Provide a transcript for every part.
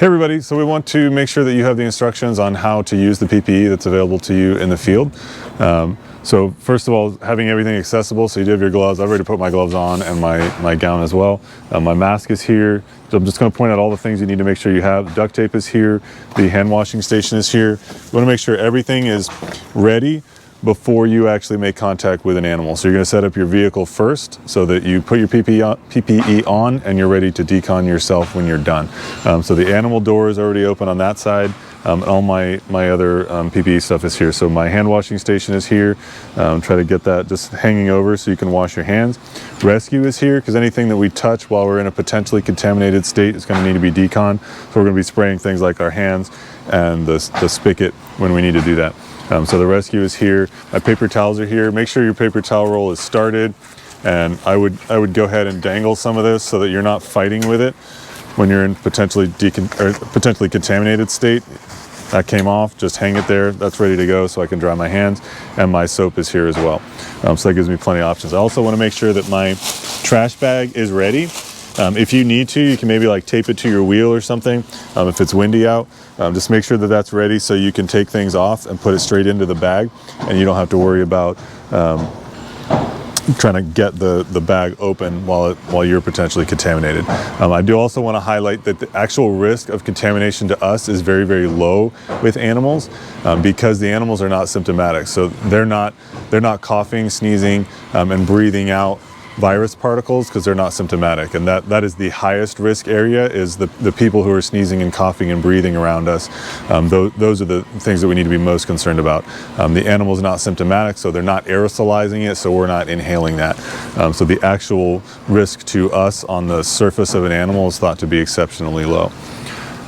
Hey everybody, so we want to make sure that you have the instructions on how to use the PPE that's available to you in the field. So first of all, having everything accessible, so you do have your gloves. I've already put my gloves on and my gown as well. My mask is here. So I'm just going to point out all the things you need to make sure you have. Duct tape is here. The hand washing station is here. You want to make sure everything is ready before you actually make contact with an animal. So you're going to set up your vehicle first so that you put your PPE on and you're ready to decon yourself when you're done. So the animal door is already open on that side. All my other PPE stuff is here. So my hand washing station is here. Try to get that just hanging over so you can wash your hands. Rescue is here because anything that we touch while we're in a potentially contaminated state is going to need to be deconned. So we're going to be spraying things like our hands and the spigot when we need to do that. So the rescue is here. My paper towels are here. Make sure your paper towel roll is started. And I would go ahead and dangle some of this so that you're not fighting with it when you're in potentially contaminated state. That came off, just hang it there. That's ready to go so I can dry my hands. And my soap is here as well. So that gives me plenty of options. I also want to make sure that my trash bag is ready. If you need to, you can maybe like tape it to your wheel or something if it's windy out. Just make sure that that's ready so you can take things off and put it straight into the bag and you don't have to worry about trying to get the bag open while you're potentially contaminated. I do also want to highlight that the actual risk of contamination to us is very, very low with animals because the animals are not symptomatic. So they're not coughing, sneezing, and breathing out virus particles because they're not symptomatic, and that is the highest risk area, is the people who are sneezing and coughing and breathing around us. Those are the things that we need to be most concerned about. The animal is not symptomatic, so they're not aerosolizing it, so we're not inhaling that. So the actual risk to us on the surface of an animal is thought to be exceptionally low.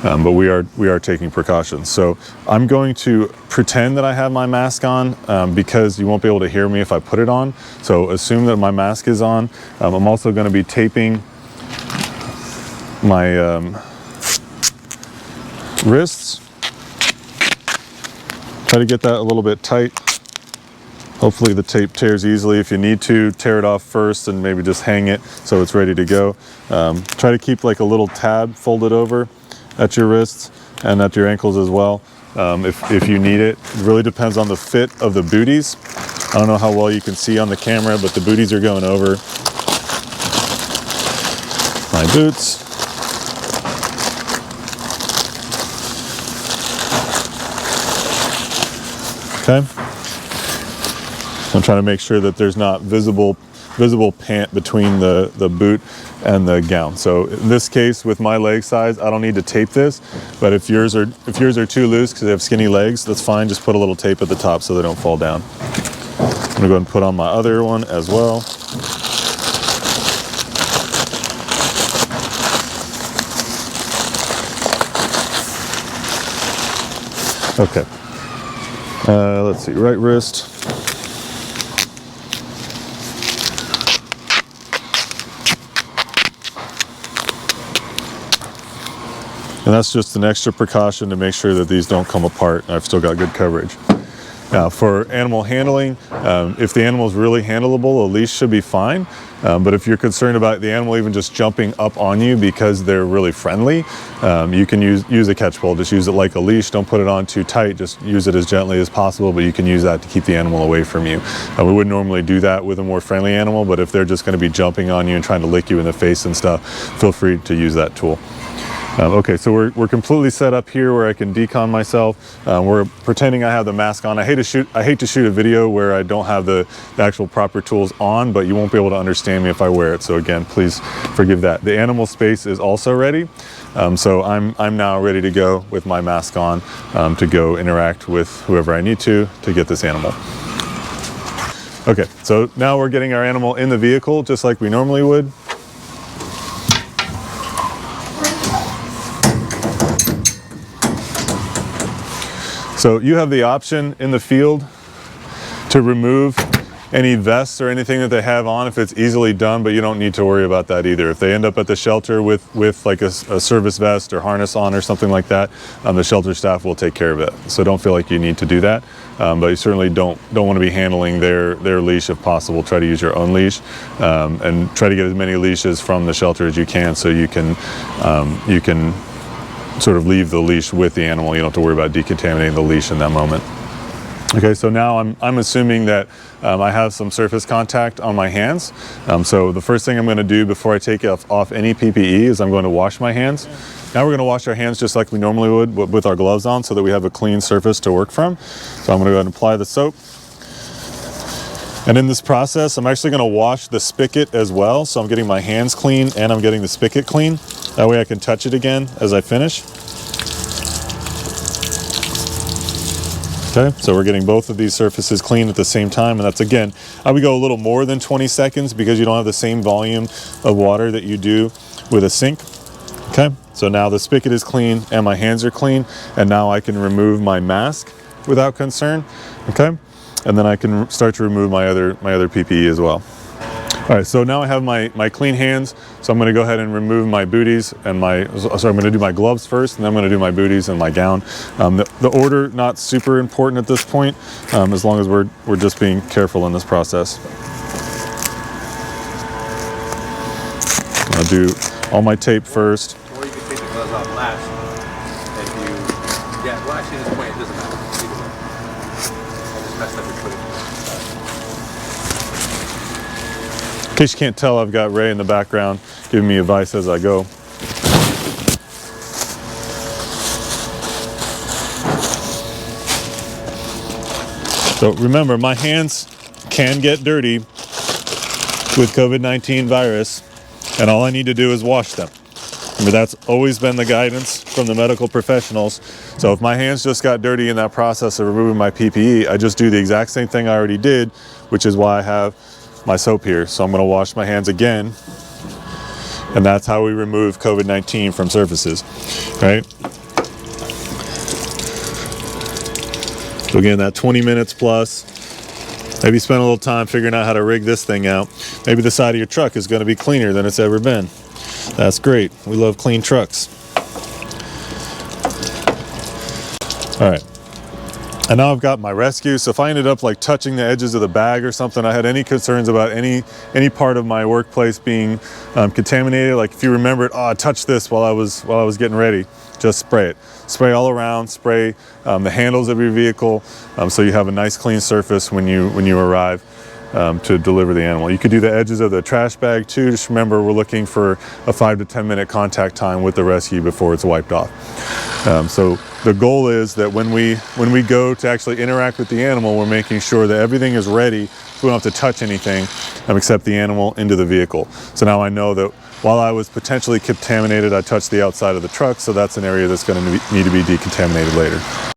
But we are taking precautions. So I'm going to pretend that I have my mask on because you won't be able to hear me if I put it on. So assume that my mask is on. I'm also going to be taping my wrists. Try to get that a little bit tight. Hopefully the tape tears easily. If you need to, tear it off first and maybe just hang it so it's ready to go. Try to keep like a little tab folded over at your wrists and at your ankles as well, if you need it. It really depends on the fit of the booties. I don't know how well you can see on the camera, but the booties are going over my boots. Okay. I'm trying to make sure that there's not visible pant between the boot and the gown. So in this case, with my leg size, I don't need to tape this, but if yours are too loose because they have skinny legs, that's fine. Just put a little tape at the top so they don't fall down. I'm gonna go ahead and put on my other one as well. Okay. Let's see, right wrist. And that's just an extra precaution to make sure that these don't come apart. I've still got good coverage. Now for animal handling, if the animal is really handleable, a leash should be fine. But if you're concerned about the animal even just jumping up on you because they're really friendly, you can use a catch pole. Just use it like a leash. Don't put it on too tight. Just use it as gently as possible, but you can use that to keep the animal away from you. We wouldn't normally do that with a more friendly animal, but if they're just going to be jumping on you and trying to lick you in the face and stuff, feel free to use that tool. Okay, so we're completely set up here where I can decon myself. We're pretending I have the mask on. I hate to shoot a video where I don't have the actual proper tools on, but you won't be able to understand me if I wear it. So again, please forgive that. The animal space is also ready. So I'm now ready to go with my mask on to go interact with whoever I need to get this animal. Okay, so now we're getting our animal in the vehicle just like we normally would. So you have the option in the field to remove any vests or anything that they have on if it's easily done, but you don't need to worry about that either. If they end up at the shelter with like a service vest or harness on or something like that, the shelter staff will take care of it. So don't feel like you need to do that, but you certainly don't want to be handling their leash if possible. Try to use your own leash and try to get as many leashes from the shelter as you can so you can sort of leave the leash with the animal. You don't have to worry about decontaminating the leash in that moment. Okay, so now I'm assuming that I have some surface contact on my hands. So the first thing I'm going to do before I take off any PPE is I'm going to wash my hands. Now we're going to wash our hands just like we normally would with our gloves on, so that we have a clean surface to work from. So I'm going to go ahead and apply the soap. And in this process, I'm actually going to wash the spigot as well. So I'm getting my hands clean and I'm getting the spigot clean. That way I can touch it again as I finish. Okay, so we're getting both of these surfaces clean at the same time, and that's, again, I would go a little more than 20 seconds because you don't have the same volume of water that you do with a sink. Okay, so now the spigot is clean and my hands are clean, and now I can remove my mask without concern. Okay, and then I can start to remove my other PPE as well. All right, so now I have my clean hands, so I'm going to go ahead and remove my booties and I'm going to do my gloves first, and then I'm going to do my booties and my gown. The order, not super important at this point, as long as we're just being careful in this process. I'll do all my tape first. Or you can take the gloves off last. Well, actually at this point it doesn't matter. Either way. I just messed up your footage. In case you can't tell, I've got Ray in the background giving me advice as I go. So remember, my hands can get dirty with COVID-19 virus, and all I need to do is wash them. Remember, that's always been the guidance from the medical professionals. So if my hands just got dirty in that process of removing my PPE, I just do the exact same thing I already did, which is why I have my soap here. So I'm going to wash my hands again, and that's how we remove COVID-19 from surfaces, right? So again, that 20 minutes plus. Maybe spend a little time figuring out how to rig this thing out. Maybe the side of your truck is going to be cleaner than it's ever been. That's great. We love clean trucks. All right. And now I've got my rescue. So if I ended up like touching the edges of the bag or something, I had any concerns about any part of my workplace being contaminated. Like if you remembered, oh, I touched this while I was getting ready, just spray it. Spray all around. Spray the handles of your vehicle, so you have a nice clean surface when you arrive to deliver the animal. You could do the edges of the trash bag too. Just remember, we're looking for a 5 to 10 minute contact time with the rescue before it's wiped off. So the goal is that when we go to actually interact with the animal, we're making sure that everything is ready, so we don't have to touch anything except the animal into the vehicle. So now I know that while I was potentially contaminated, I touched the outside of the truck, so that's an area that's going to need to be decontaminated later.